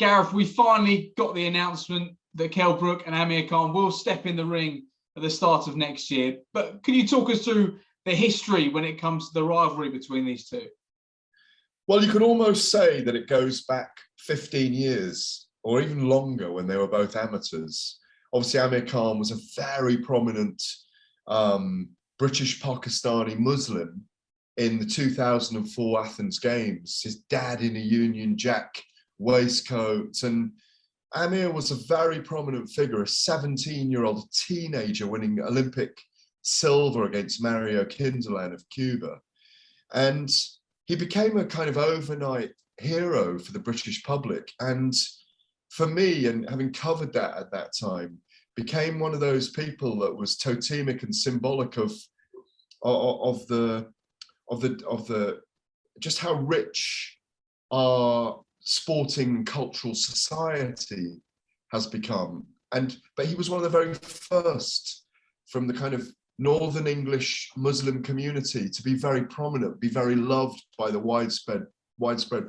Gareth, we finally got the announcement that Kell Brook and Amir Khan will step in the ring at the start of next year. But can you talk us through the history when it comes to the rivalry between these two? Well, you could almost say that it goes back 15 years or even longer when they were both amateurs. Obviously, Amir Khan was a very prominent British Pakistani Muslim in the 2004 Athens Games. His dad in a Union Jack waistcoat, and Amir was a very prominent figure, a 17-year-old teenager winning Olympic silver against Mario Kindelan of Cuba. And he became a kind of overnight hero for the British public. And for me, and having covered that at that time, became one of those people that was totemic and symbolic of the just how rich our sporting and cultural society has become. But he was one of the very first from the kind of Northern English Muslim community to be very prominent, be very loved by the widespread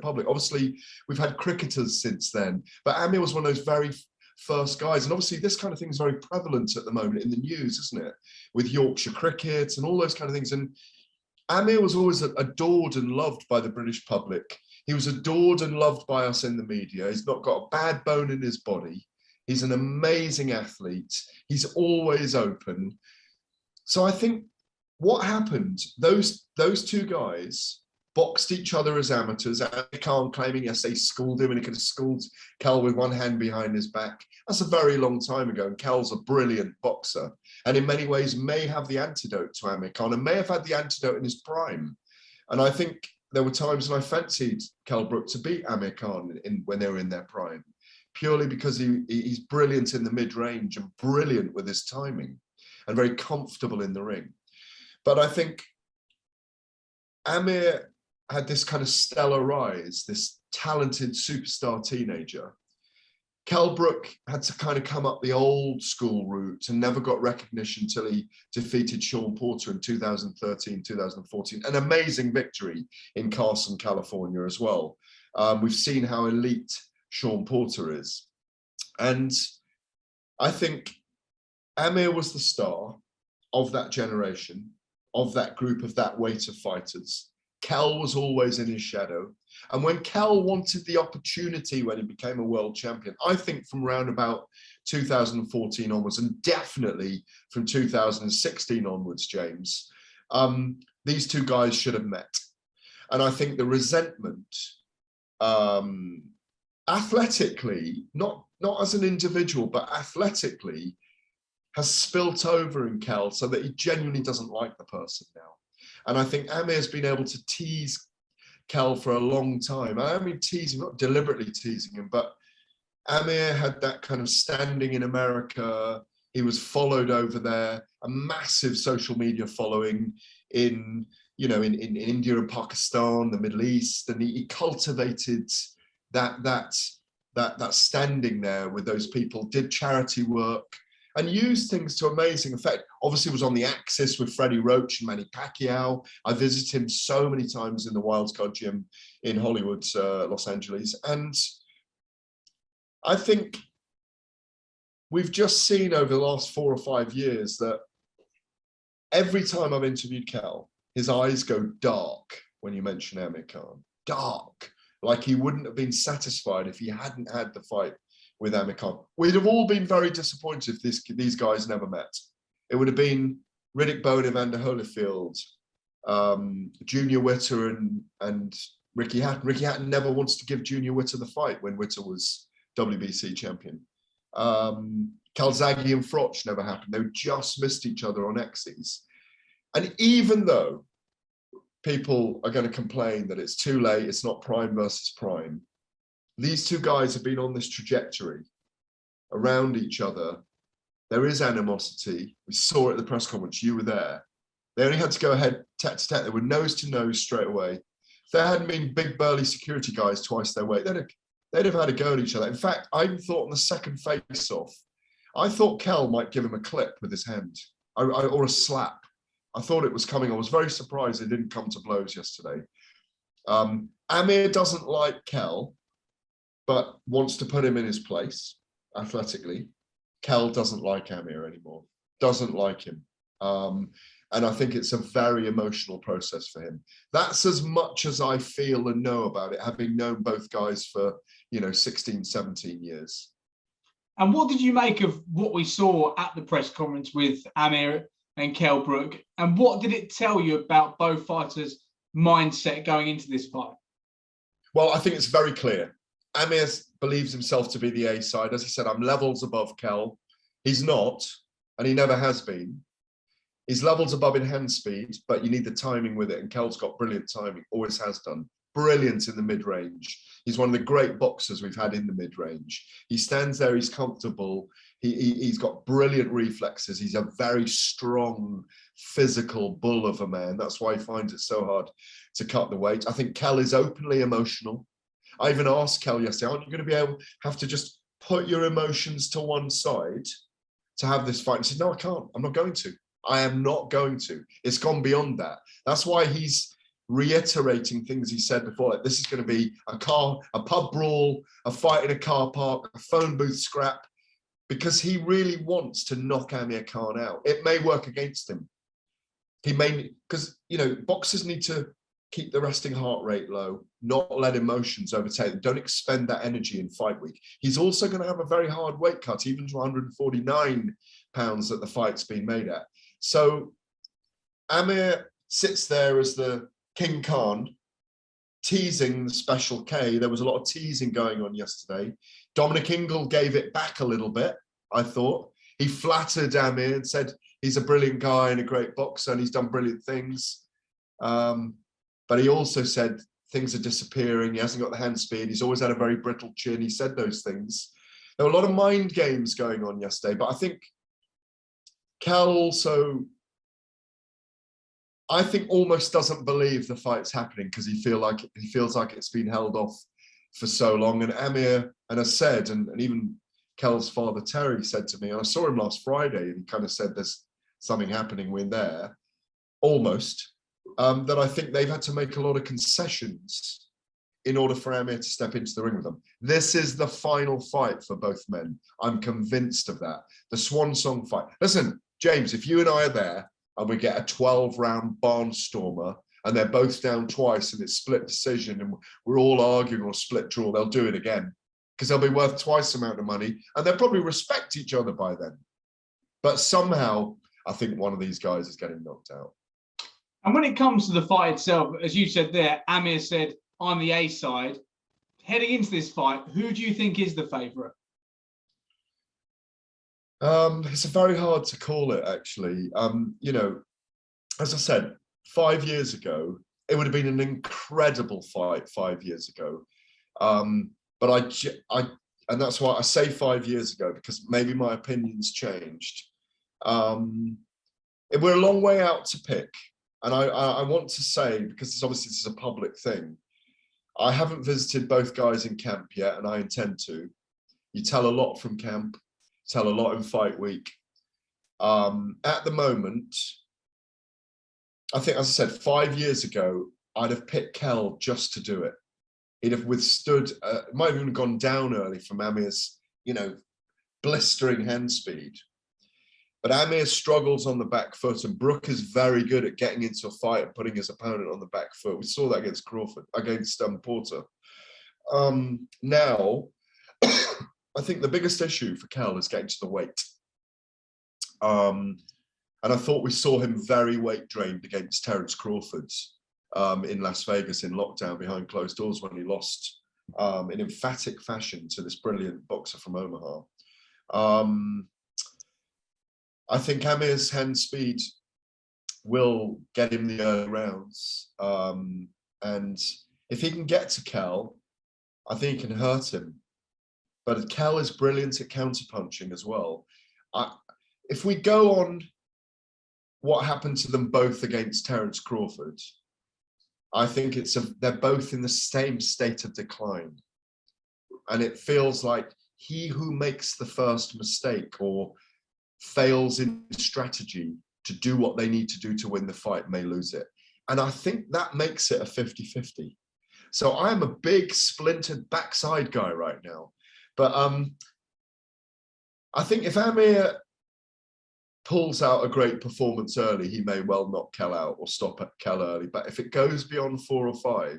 public. Obviously, we've had cricketers since then, but Amir was one of those very first guys. And obviously this kind of thing is very prevalent at the moment in the news, isn't it? With Yorkshire cricket and all those kind of things. And Amir was always adored and loved by the British public. He was adored and loved by us in the media. He's not got a bad bone in his body. He's an amazing athlete. He's always open. So I think what happened, those two guys boxed each other as amateurs. Amir Khan claiming, yes, they schooled him and he could have schooled Kell with one hand behind his back. That's a very long time ago, and Kell's a brilliant boxer, and in many ways may have the antidote to Amir Khan and may have had the antidote in his prime. And I think there were times when I fancied Kell Brook to beat Amir Khan when they were in their prime, purely because he's brilliant in the mid-range and brilliant with his timing and very comfortable in the ring. But I think Amir had this kind of stellar rise, this talented superstar teenager. Kell Brook had to kind of come up the old school route and never got recognition until he defeated Shawn Porter in 2013, 2014. An amazing victory in Carson, California as well. We've seen how elite Shawn Porter is. And I think Amir was the star of that generation, of that group, of that weight of fighters. Kell was always in his shadow. And when Kell wanted the opportunity when he became a world champion, I think from around about 2014 onwards, and definitely from 2016 onwards, James, these two guys should have met. And I think the resentment, athletically, not as an individual, but athletically, has spilt over in Kell so that he genuinely doesn't like the person now. And I think Amir's been able to tease Kell for a long time. I mean teasing, not deliberately teasing him, but Amir had that kind of standing in America. He was followed over there, a massive social media following in India and Pakistan, the Middle East, and he cultivated that standing there with those people, did charity work, and used things to amazing effect. Obviously was on the axis with Freddie Roach and Manny Pacquiao. I visited him so many times in the Wild Card gym in Hollywood, Los Angeles. And I think we've just seen over the last 4 or 5 years that every time I've interviewed Kell, his eyes go dark when you mention Amir Khan. Dark. Like he wouldn't have been satisfied if he hadn't had the fight with Amir Khan. We'd have all been very disappointed if these guys never met. It would have been Riddick Bowe, Evander Holyfield, Junior Witter and Ricky Hatton. Ricky Hatton never wants to give Junior Witter the fight when Witter was WBC champion. Calzaghe and Froch never happened. They just missed each other on X's. And even though people are going to complain that it's too late, it's not prime versus prime, these two guys have been on this trajectory around each other. There is animosity. We saw it at the press conference. You were there. They only had to go ahead tat-to-tat. They were nose to nose straight away. If there hadn't been big burly security guys twice their weight, they'd have had a go at each other. In fact, I even thought on the second face-off, I thought Kell might give him a clip with his hand or a slap. I thought it was coming. I was very surprised it didn't come to blows yesterday. Amir doesn't like Kell. but wants to put him in his place athletically. Kell doesn't like Amir anymore, doesn't like him. And I think it's a very emotional process for him. That's as much as I feel and know about it, having known both guys for, 16, 17 years. And what did you make of what we saw at the press conference with Amir and Kell Brook? And what did it tell you about both fighters' mindset going into this fight? Well, I think it's very clear. Amir believes himself to be the A side. As he said, I'm levels above Kell. He's not, and he never has been. He's levels above in hand speed, but you need the timing with it. And Kell's got brilliant timing, always has done. Brilliant in the mid-range. He's one of the great boxers we've had in the mid-range. He stands there, he's comfortable. He's got brilliant reflexes. He's a very strong, physical bull of a man. That's why he finds it so hard to cut the weight. I think Kell is openly emotional. I even asked Kell yesterday, aren't you going to have to just put your emotions to one side to have this fight? He said, no, I can't. I'm not going to. I am not going to. It's gone beyond that. That's why he's reiterating things he said before. Like, this is going to be a pub brawl, a fight in a car park, a phone booth scrap, because he really wants to knock Amir Khan out. It may work against him. He may, because, boxers need to keep the resting heart rate low, not let emotions overtake them. Don't expend that energy in fight week. He's also going to have a very hard weight cut, even to 149 pounds that the fight's been made at. So Amir sits there as the King Khan, teasing the Special K. There was a lot of teasing going on yesterday. Dominic Ingle gave it back a little bit, I thought. He flattered Amir and said he's a brilliant guy and a great boxer and he's done brilliant things. But he also said things are disappearing. He hasn't got the hand speed. He's always had a very brittle chin. He said those things. There were a lot of mind games going on yesterday, but I think Kell also, I think, almost doesn't believe the fight's happening because he feels like it's been held off for so long. And Amir, and I said, and even Kell's father Terry said to me, and I saw him last Friday, and he kind of said there's something happening when there, almost, that I think they've had to make a lot of concessions in order for Amir to step into the ring with them. This is the final fight for both men. I'm convinced of that. The swan song fight. Listen, James, if you and I are there and we get a 12-round barnstormer and they're both down twice and it's split decision and we're all arguing or split draw, they'll do it again because they'll be worth twice the amount of money and they'll probably respect each other by then. But somehow, I think one of these guys is getting knocked out. And when it comes to the fight itself, as you said there, Amir said, I'm the A side. Heading into this fight, who do you think is the favourite? It's very hard to call it, actually. As I said, 5 years ago, it would have been an incredible fight 5 years ago. But and that's why I say 5 years ago, because maybe my opinion's changed. We're a long way out to pick. And I want to say, because obviously this is a public thing, I haven't visited both guys in camp yet, and I intend to. You tell a lot from camp, tell a lot in fight week. At the moment, I think, as I said, 5 years ago, I'd have picked Kell just to do it. He'd have withstood, might have even gone down early from Amir's, blistering hand speed. But Amir struggles on the back foot, and Brook is very good at getting into a fight and putting his opponent on the back foot. We saw that against Porter. Now, I think the biggest issue for Kell is getting to the weight. And I thought we saw him very weight drained against Terence Crawford in Las Vegas in lockdown behind closed doors when he lost in emphatic fashion to this brilliant boxer from Omaha. I think Amir's hand speed will get him the early rounds. And if he can get to Kell, I think he can hurt him. But Kell is brilliant at counterpunching as well. If we go on what happened to them both against Terence Crawford, I think they're both in the same state of decline. And it feels like he who makes the first mistake or fails in strategy to do what they need to do to win the fight may lose it. And I think that makes it a 50-50. So I'm a big splintered backside guy right now. But I think if Amir pulls out a great performance early, he may well knock Kell out or stop at Kell early. But if it goes beyond 4 or 5,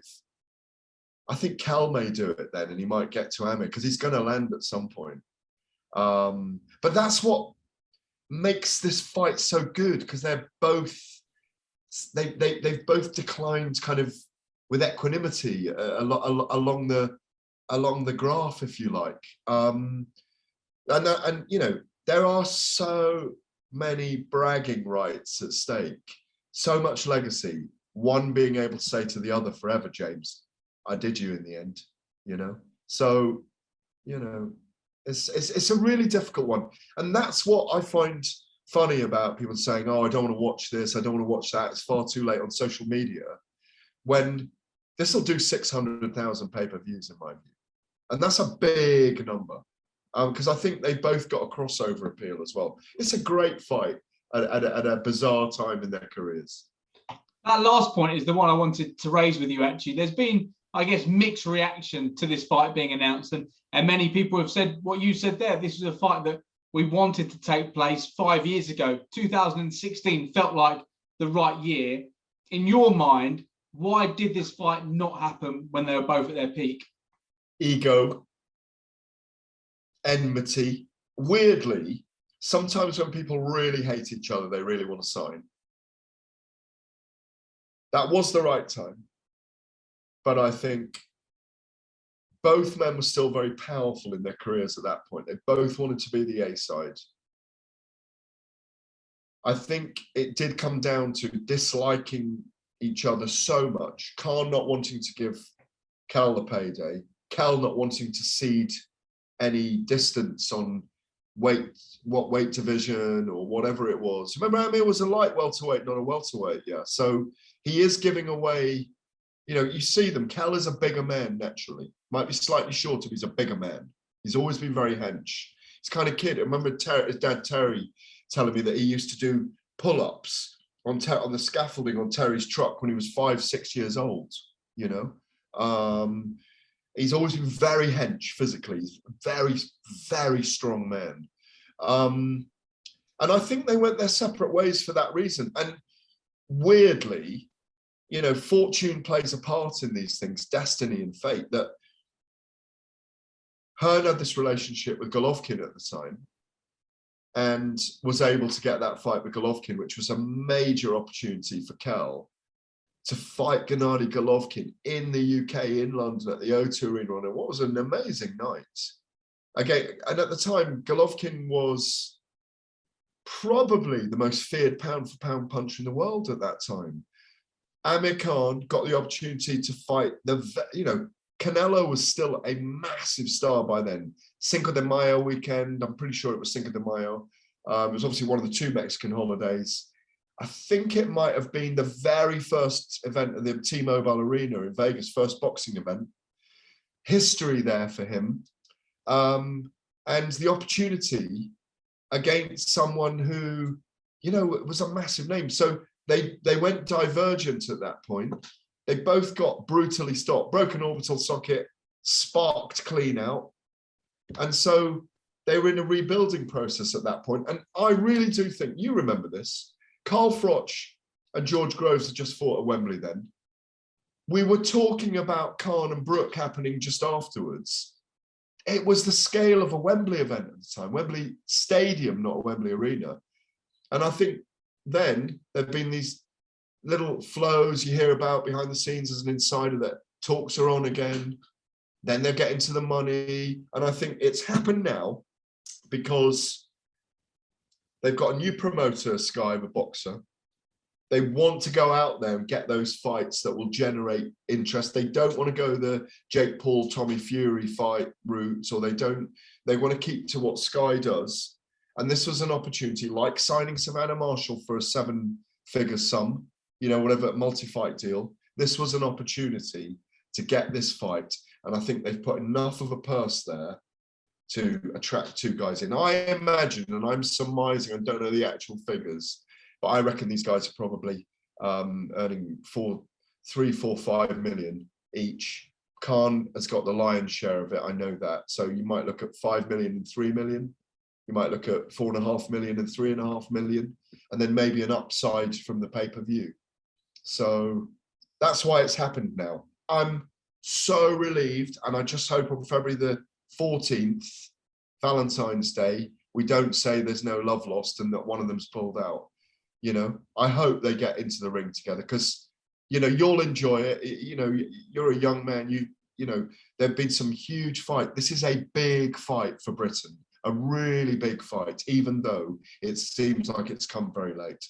I think Kell may do it then, and he might get to Amir because he's going to land at some point. But that's what makes this fight so good, because they've both declined kind of with equanimity along the graph, if you like. And you know, there are so many bragging rights at stake, so much legacy. One being able to say to the other forever, James, I did you in the end, you know. So, you know, it's a really difficult one, and that's what I find funny about people saying, "Oh, I don't want to watch this, I don't want to watch that. It's far too late on social media." When this will do 600,000 pay-per-views in my view, and that's a big number, because I think they both got a crossover appeal as well. It's a great fight at a bizarre time in their careers. That last point is the one I wanted to raise with you, actually. There's been, I guess, mixed reaction to this fight being announced, and many people have said what you said there. This was a fight that we wanted to take place 5 years ago. 2016 felt like the right year. In your mind, why did this fight not happen when they were both at their peak? Ego, enmity. Weirdly, sometimes when people really hate each other, they really want to sign. That was the right time. But I think both men were still very powerful in their careers at that point. They both wanted to be the A side. I think it did come down to disliking each other so much. Khan not wanting to give Kell the payday, Kell not wanting to cede any distance on what weight division or whatever it was. Remember, Amir was a light welterweight, not a welterweight. Yeah, so he is giving away. You know, you see them. Kell is a bigger man naturally. Might be slightly shorter, but he's a bigger man. He's always been very hench. He's kind of kid. I remember his dad Terry telling me that he used to do pull-ups on the scaffolding on Terry's truck when he was 5-6 years old. You know, he's always been very hench physically. He's a very, very strong man. And I think they went their separate ways for that reason. And weirdly, you know, fortune plays a part in these things, destiny and fate, that Hearn had this relationship with Golovkin at the time and was able to get that fight with Golovkin, which was a major opportunity for Kell to fight Gennady Golovkin in the UK, in London, at the O2 Arena on what was an amazing night. Again, and at the time, Golovkin was probably the most feared pound-for-pound puncher in the world at that time. Amir Khan got the opportunity to fight Canelo was still a massive star by then. Cinco de Mayo weekend, I'm pretty sure it was Cinco de Mayo. It was obviously one of the 2 Mexican holidays. I think it might have been the very first event at the T-Mobile Arena in Vegas, first boxing event. History there for him. And the opportunity against someone who, you know, was a massive name. So they went divergent at that point. They both got brutally stopped, broken orbital socket, sparked clean out. And so they were in a rebuilding process at that point. And I really do think, you remember this, Carl Froch and George Groves had just fought at Wembley then. We were talking about Khan and Brook happening just afterwards. It was the scale of a Wembley event at the time, Wembley Stadium, not a Wembley Arena. And I think then there've been these little flows you hear about behind the scenes as an insider that talks are on again. Then they're getting to the money. And I think it's happened now because they've got a new promoter, Sky, the boxer. They want to go out there and get those fights that will generate interest. They don't want to go the Jake Paul, Tommy Fury fight routes, or they want to keep to what Sky does. And this was an opportunity, like signing Savannah Marshall for a 7-figure sum, you know, whatever, multi-fight deal. This was an opportunity to get this fight. And I think they've put enough of a purse there to attract 2 guys in. I imagine, and I'm surmising, I don't know the actual figures, but I reckon these guys are probably earning 3, 4, 5 million each. Khan has got the lion's share of it. I know that. So you might look at 5 million and 3 million. You might look at 4.5 million and 3.5 million, and then maybe an upside from the pay-per-view. So that's why it's happened now. I'm so relieved, and I just hope on February the 14th, Valentine's Day, we don't say there's no love lost and that one of them's pulled out. You know, I hope they get into the ring together, because, you know, you'll enjoy it. You know, you're a young man. You know, there've been some huge fight. This is a big fight for Britain, a really big fight, even though it seems like it's come very late.